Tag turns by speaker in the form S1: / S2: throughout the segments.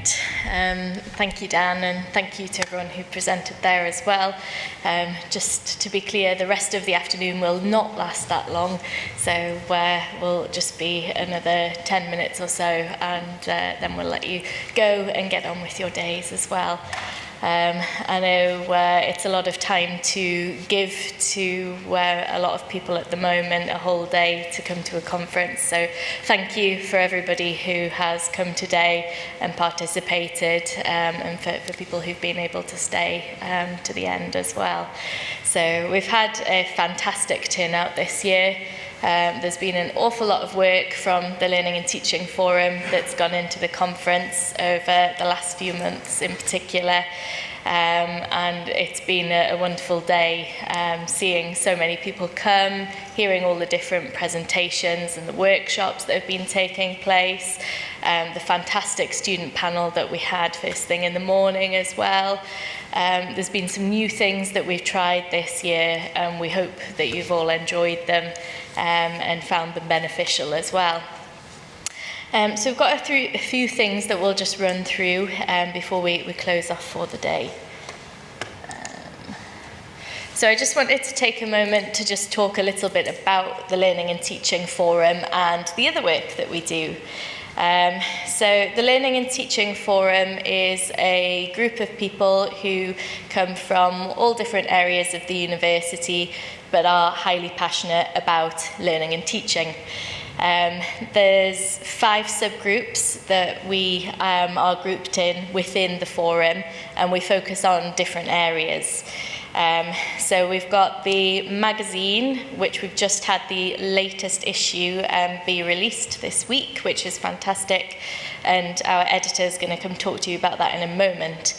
S1: Great. Thank you, Dan, and thank you to everyone who presented there as well. Just to be clear, the rest of the afternoon will not last that long, so we'll just be another 10 minutes or so, and then we'll let you go and get on with your days as well. I know it's a lot of time to give to a lot of people at the moment, a whole day to come to a conference. So thank you for everybody who has come today and participated, and for people who've been able to stay to the end as well. So we've had a fantastic turnout this year. There's been an awful lot of work from the Learning and Teaching Forum that's gone into the conference over the last few months in particular. And it's been a wonderful day seeing so many people come, hearing all the different presentations and the workshops that have been taking place, the fantastic student panel that we had first thing in the morning as well. There's been some new things that we've tried this year, and we hope that you've all enjoyed them and found them beneficial as well. So we've got a few things that we'll just run through before we close off for the day. So I just wanted to take a moment to just talk a little bit about the Learning and Teaching Forum and the other work that we do. So the Learning and Teaching Forum is a group of people who come from all different areas of the university but are highly passionate about learning and teaching. There's 5 subgroups that we are grouped in within the forum, and we focus on different areas. So we've got the magazine, which we've just had the latest issue be released this week, which is fantastic, and our editor is going to come talk to you about that in a moment.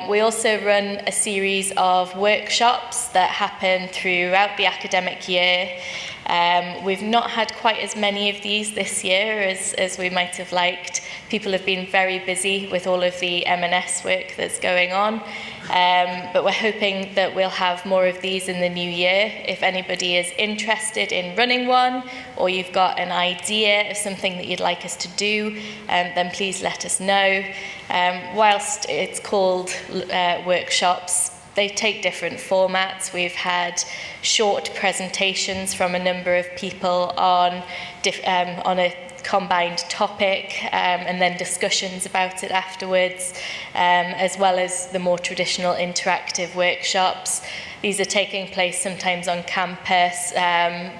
S1: We also run a series of workshops that happen throughout the academic year. We've not had quite as many of these this year as we might have liked. People have been very busy with all of the M&S work that's going on, but we're hoping that we'll have more of these in the new year. If anybody is interested in running one, or you've got an idea of something that you'd like us to do, then please let us know. Whilst it's called workshops, they take different formats. We've had short presentations from a number of people on a combined topic, and then discussions about it afterwards, as well as the more traditional interactive workshops. These are taking place sometimes on campus,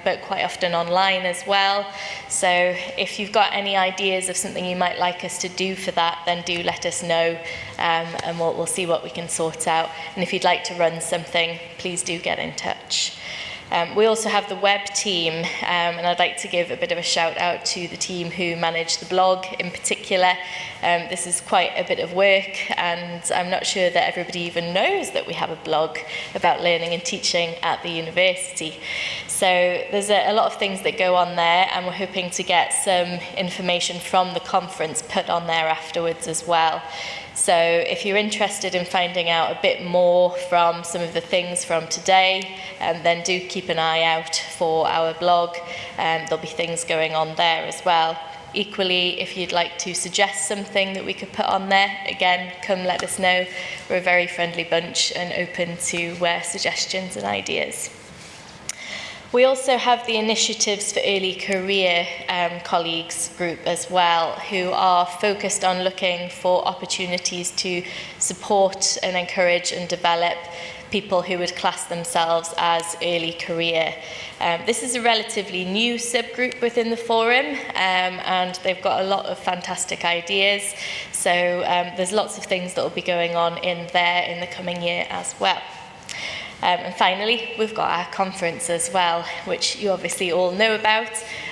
S1: but quite often online as well. So if you've got any ideas of something you might like us to do for that, then do let us know, and we'll see what we can sort out. And if you'd like to run something, please do get in touch. We also have the web team, and I'd like to give a bit of a shout out to the team who manage the blog in particular. This is quite a bit of work, and I'm not sure that everybody even knows that we have a blog about learning and teaching at the university. So there's a lot of things that go on there, and we're hoping to get some information from the conference put on there afterwards as well. So if you're interested in finding out a bit more from some of the things from today, then do keep an eye out for our blog. There'll be things going on there as well. Equally, if you'd like to suggest something that we could put on there, again, come let us know. We're a very friendly bunch and open to suggestions and ideas. We also have the Initiatives for Early Career colleagues group as well, who are focused on looking for opportunities to support and encourage and develop people who would class themselves as early career. This is a relatively new subgroup within the forum, and they've got a lot of fantastic ideas. So there's lots of things that will be going on in there in the coming year as well. And finally, we've got our conference as well, which you obviously all know about.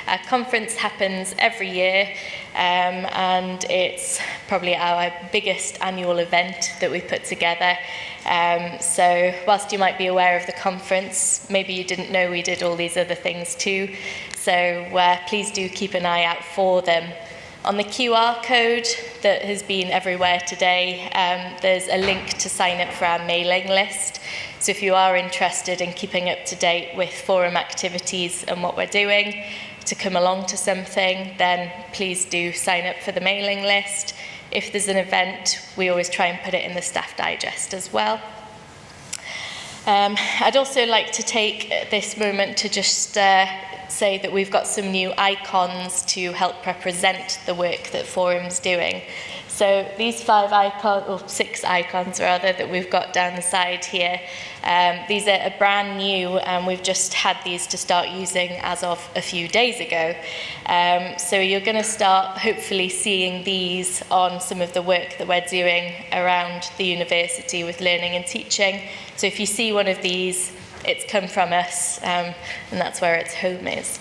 S1: Our conference happens every year, and it's probably our biggest annual event that we put together. So whilst you might be aware of the conference, maybe you didn't know we did all these other things too. So please do keep an eye out for them. On the QR code that has been everywhere today, there's a link to sign up for our mailing list. So if you are interested in keeping up to date with forum activities and what we're doing, to come along to something, then please do sign up for the mailing list. If there's an event, we always try and put it in the staff digest as well. I'd also like to take this moment to just say that we've got some new icons to help represent the work that Forum's doing. So these 5 icons, or 6 icons rather, that we've got down the side here, these are brand new, and we've just had these to start using as of a few days ago. So you're going to start hopefully seeing these on some of the work that we're doing around the university with learning and teaching. So if you see one of these, it's come from us, and that's where its home is.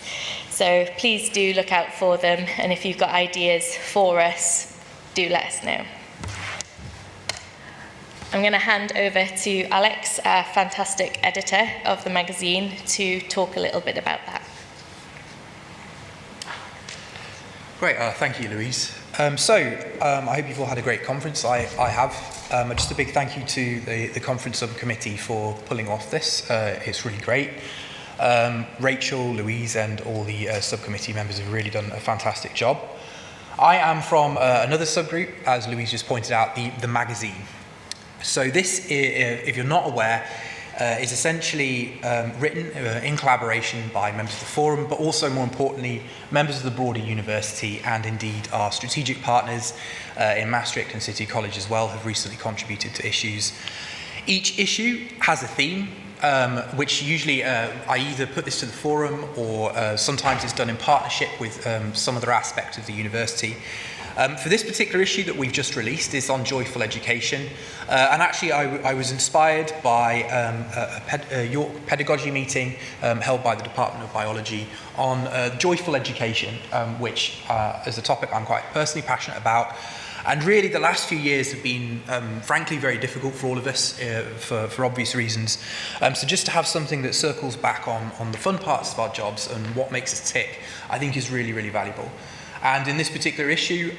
S1: So please do look out for them, and if you've got ideas for us, do let us know. I'm going to hand over to Alex, our fantastic editor of the magazine, to talk a little bit about that.
S2: Great, thank you, Louise. I hope you've all had a great conference. I have. Just a big thank you to the conference subcommittee for pulling off this. It's really great. Rachel, Louise, and all the subcommittee members have really done a fantastic job. I am from another subgroup, as Louise just pointed out, the magazine. So this, if you're not aware, is essentially written in collaboration by members of the Forum, but also, more importantly, members of the broader university, and indeed our strategic partners in Maastricht and City College as well have recently contributed to issues. Each issue has a theme, which usually I either put this to the Forum, or sometimes it's done in partnership with some other aspect of the university. For this particular issue that we've just released is on joyful education, and actually I was inspired by a York pedagogy meeting held by the Department of Biology on joyful education, which is a topic I'm quite personally passionate about. And really the last few years have been, frankly, very difficult for all of us for obvious reasons. So just to have something that circles back on the fun parts of our jobs and what makes us tick, I think is really, really valuable. And in this particular issue,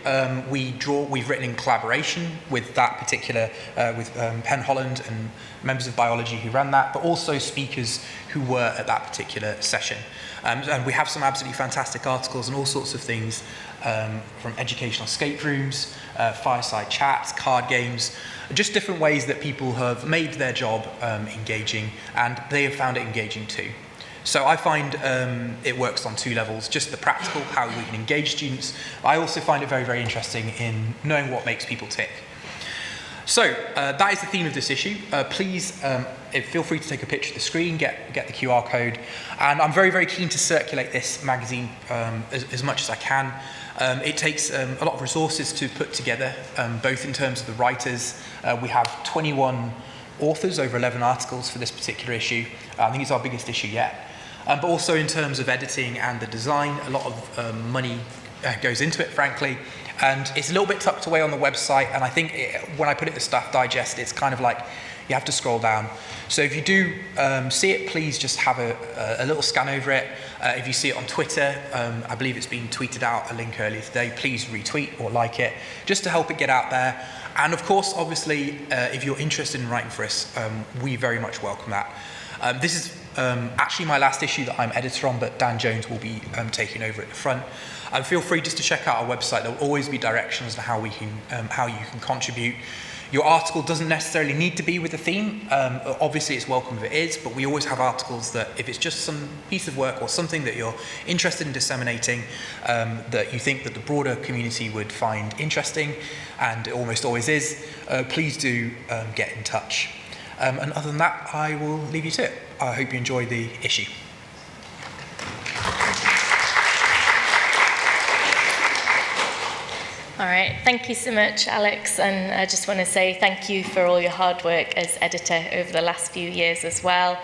S2: we've written in collaboration with that particular, with Penn Holland and members of biology who ran that, but also speakers who were at that particular session. And we have some absolutely fantastic articles and all sorts of things, from educational escape rooms, fireside chats, card games, just different ways that people have made their job engaging, and they have found it engaging too. So I find it works on 2 levels, just the practical, how we can engage students. I also find it very, very interesting in knowing what makes people tick. So that is the theme of this issue. Please feel free to take a picture of the screen, get the QR code. And I'm very, very keen to circulate this magazine as much as I can. It takes a lot of resources to put together, both in terms of the writers. We have 21 authors, over 11 articles for this particular issue. I think it's our biggest issue yet. But also in terms of editing and the design, a lot of money goes into it, frankly. And it's a little bit tucked away on the website, and I think when I put it in the staff digest, it's kind of like you have to scroll down. So if you do see it, please just have a little scan over it. If you see it on Twitter, I believe it's been tweeted out, a link earlier today, please retweet or like it, just to help it get out there. And of course, obviously, if you're interested in writing for us, we very much welcome that. This is actually my last issue that I'm editor on, but Dan Jones will be taking over at the front. Feel free just to check out our website. There will always be directions to how you can contribute. Your article doesn't necessarily need to be with a theme. Obviously, it's welcome if it is, but we always have articles that if it's just some piece of work or something that you're interested in disseminating, that you think that the broader community would find interesting, and it almost always is, please do get in touch. And other than that, I will leave you to it. I hope you enjoy the issue.
S1: All right, thank you so much, Alex, and I just want to say thank you for all your hard work as editor over the last few years as well.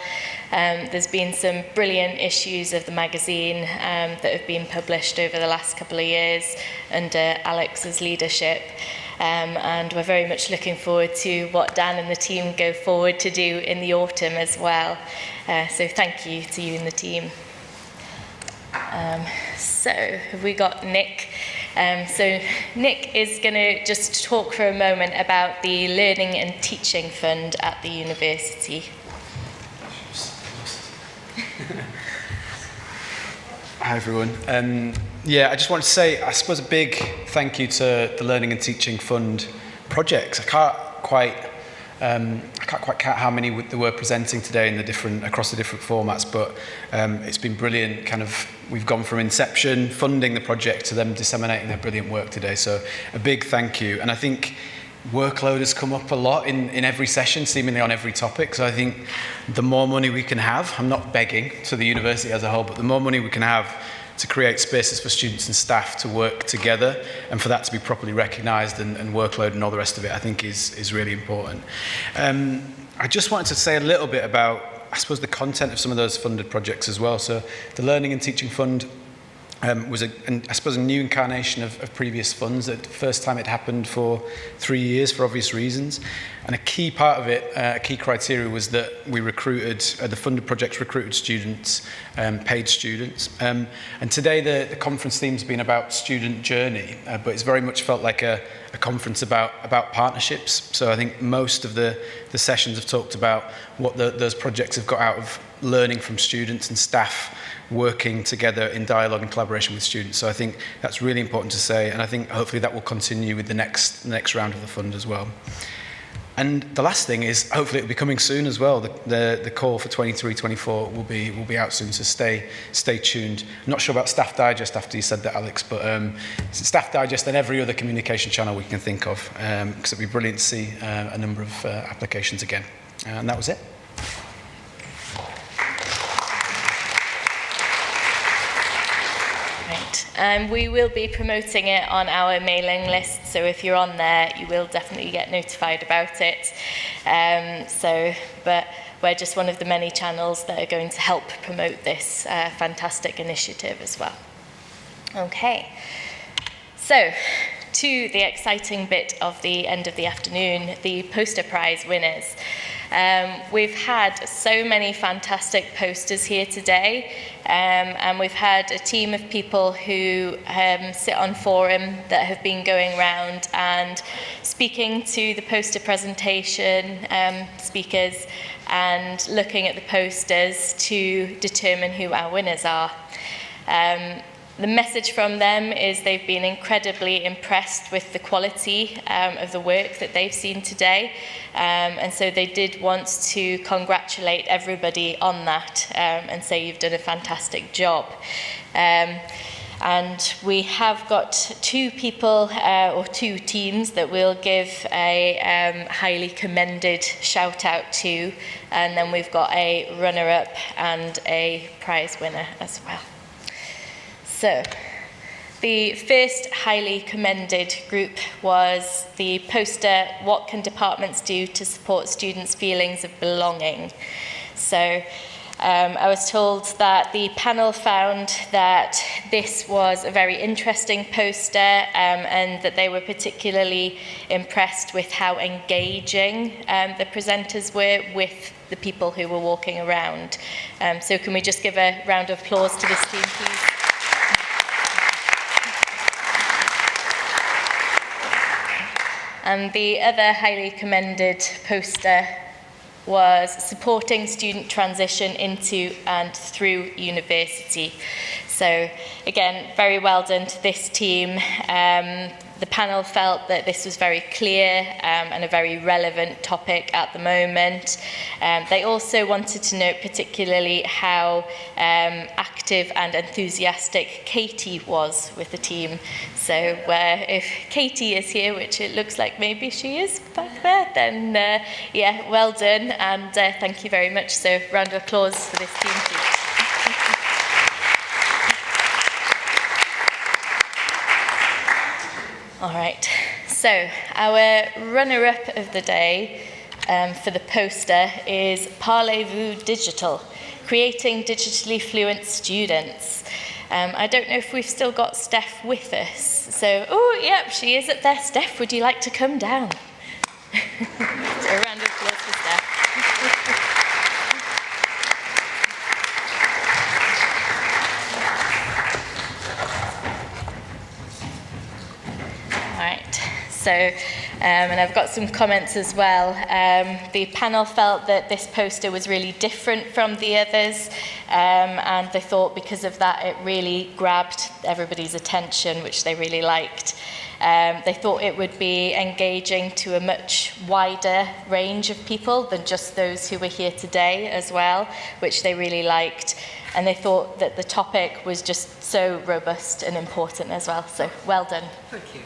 S1: There's been some brilliant issues of the magazine that have been published over the last couple of years under Alex's leadership, and we're very much looking forward to what Dan and the team go forward to do in the autumn as well. So thank you to you and the team. So have we got Nick? So Nick is going to just talk for a moment about the Learning and Teaching Fund at the university.
S3: Hi everyone. I just want to say, I suppose, a big thank you to the Learning and Teaching Fund projects. I can't quite count how many there were presenting today in across the different formats, but it's been brilliant. We've gone from inception, funding the project, to them disseminating their brilliant work today. So a big thank you. And I think workload has come up a lot in every session, seemingly on every topic. So I think the more money we can have, I'm not begging to the university as a whole, but the more money we can have to create spaces for students and staff to work together, and for that to be properly recognised, and workload and all the rest of it, I think is really important. I just wanted to say a little bit about, I suppose, the content of some of those funded projects as well. So the Learning and Teaching Fund was, I suppose, a new incarnation of previous funds. The first time it happened for 3 years for obvious reasons. And a key part of it, a key criteria, was that we recruited, the funded projects recruited students, paid students. And today the conference theme's been about student journey, but it's very much felt like a conference about partnerships. So I think most of the sessions have talked about what those projects have got out of learning from students and staff working together in dialogue and collaboration with students. So I think that's really important to say, and I think hopefully that will continue with the next round of the fund as well. And the last thing is, hopefully it'll be coming soon as well. The call for 23-24 will be out soon, so stay tuned. I'm not sure about Staff Digest after you said that, Alex, but Staff Digest and every other communication channel we can think of, because it'd be brilliant to see a number of applications again. And that was it.
S1: We will be promoting it on our mailing list, so if you're on there, you will definitely get notified about it. But we're just one of the many channels that are going to help promote this fantastic initiative as well. Okay, so to the exciting bit of the end of the afternoon, the poster prize winners. We've had so many fantastic posters here today, and we've had a team of people who sit on forum that have been going around and speaking to the poster presentation speakers and looking at the posters to determine who our winners are. The message from them is they've been incredibly impressed with the quality of the work that they've seen today, and so they did want to congratulate everybody on that and say you've done a fantastic job. And we have got two people or two teams that we'll give a highly commended shout out to, and then we've got a runner-up and a prize winner as well. So, the first highly commended group was the poster, What Can Departments Do to Support Students' Feelings of Belonging? So, I was told that the panel found that this was a very interesting poster and that they were particularly impressed with how engaging the presenters were with the people who were walking around. So can we just give a round of applause to this team, please? And the other highly commended poster was supporting student transition into and through university. So again, very well done to this team. The panel felt that this was very clear and a very relevant topic at the moment. They also wanted to note particularly how active and enthusiastic Katie was with the team. So if Katie is here, which it looks like maybe she is back there, then yeah, well done, and thank you very much. So round of applause for this team, please. All right, so our runner-up of the day for the poster is Parlez-vous Digital, Creating Digitally Fluent Students. I don't know if we've still got Steph with us. So, oh, yep, she is up there. Steph, would you like to come down? So a round of applause for Steph. And I've got some comments as well. The panel felt that this poster was really different from the others, and they thought because of that it really grabbed everybody's attention, which they really liked. They thought it would be engaging to a much wider range of people than just those who were here today as well, which they really liked. And they thought that the topic was just so robust and important as well. So well done.
S4: Thank you.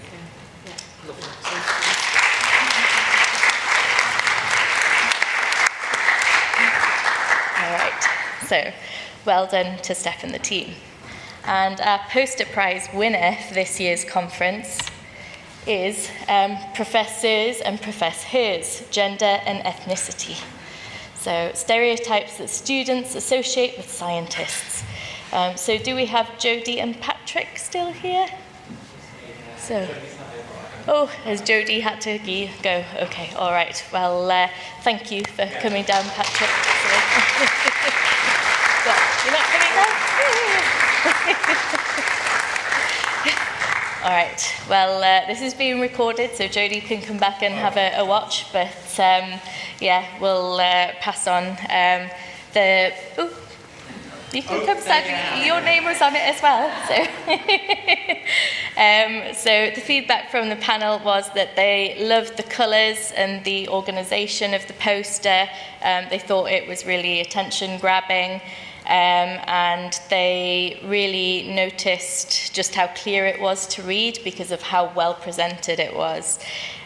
S1: All right, so well done to Steph and the team. And our poster prize winner for this year's conference is Professors and Professors, Gender and Ethnicity. So stereotypes that students associate with scientists. So do we have Jodie and Patrick still here? So, oh, has Jodie had to go? Okay, all right. Well, thank you for coming down, Patrick. What, you're not coming down? All right. Well, this is being recorded, so Jodie can come back and have a watch. But yeah, we'll pass on the. Ooh, you can come stand. Your name was on it as well. So, so the feedback from the panel was that they loved the colours and the organisation of the poster. They thought it was really attention-grabbing. And they really noticed just how clear it was to read because of how well presented it was.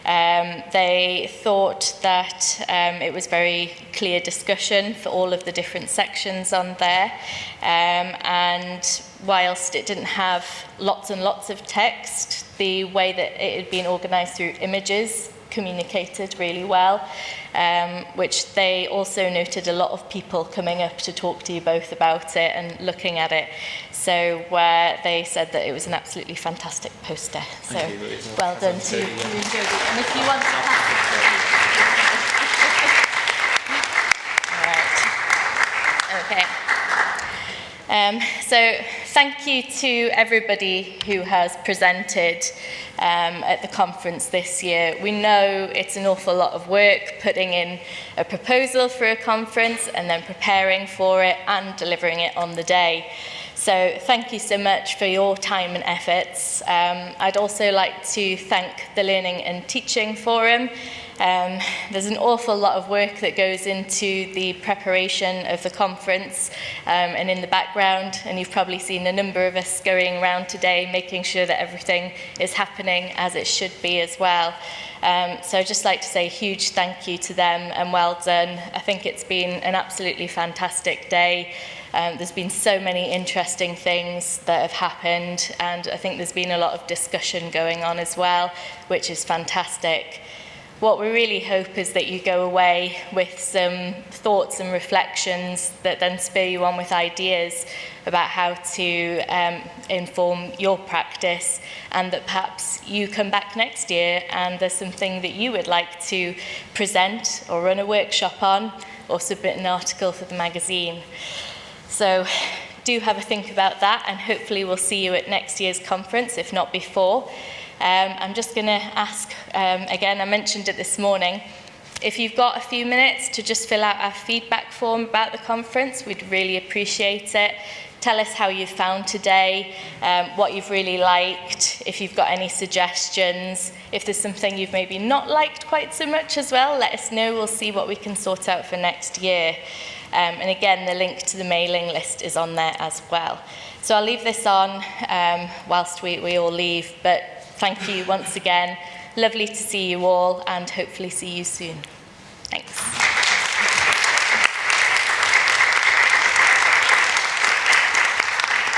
S1: They thought that it was very clear discussion for all of the different sections on there. And whilst it didn't have lots and lots of text, the way that it had been organised through images communicated really well, which they also noted a lot of people coming up to talk to you both about it and looking at it. So they said that it was an absolutely fantastic poster. So well done to you and Jodie. And if you want to pass it. All right. Okay. So thank you to everybody who has presented at the conference this year. We know it's an awful lot of work putting in a proposal for a conference and then preparing for it and delivering it on the day. So thank you so much for your time and efforts. I'd also like to thank the Learning and Teaching Forum. There's an awful lot of work that goes into the preparation of the conference and in the background, and you've probably seen a number of us scurrying around today making sure that everything is happening as it should be as well. So I'd just like to say a huge thank you to them and well done. I think it's been an absolutely fantastic day. There's been so many interesting things that have happened, and I think there's been a lot of discussion going on as well, which is fantastic. What we really hope is that you go away with some thoughts and reflections that then spur you on with ideas about how to inform your practice, and that perhaps you come back next year and there's something that you would like to present or run a workshop on or submit an article for the magazine. So do have a think about that, and hopefully we'll see you at next year's conference, if not before. I'm just going to ask, again, I mentioned it this morning, if you've got a few minutes to just fill out our feedback form about the conference, we'd really appreciate it. Tell us how you found today, what you've really liked, if you've got any suggestions. If there's something you've maybe not liked quite so much as well, let us know. We'll see what we can sort out for next year. And again, the link to the mailing list is on there as well. So I'll leave this on whilst we all leave, but thank you once again. Lovely to see you all, and hopefully see you soon.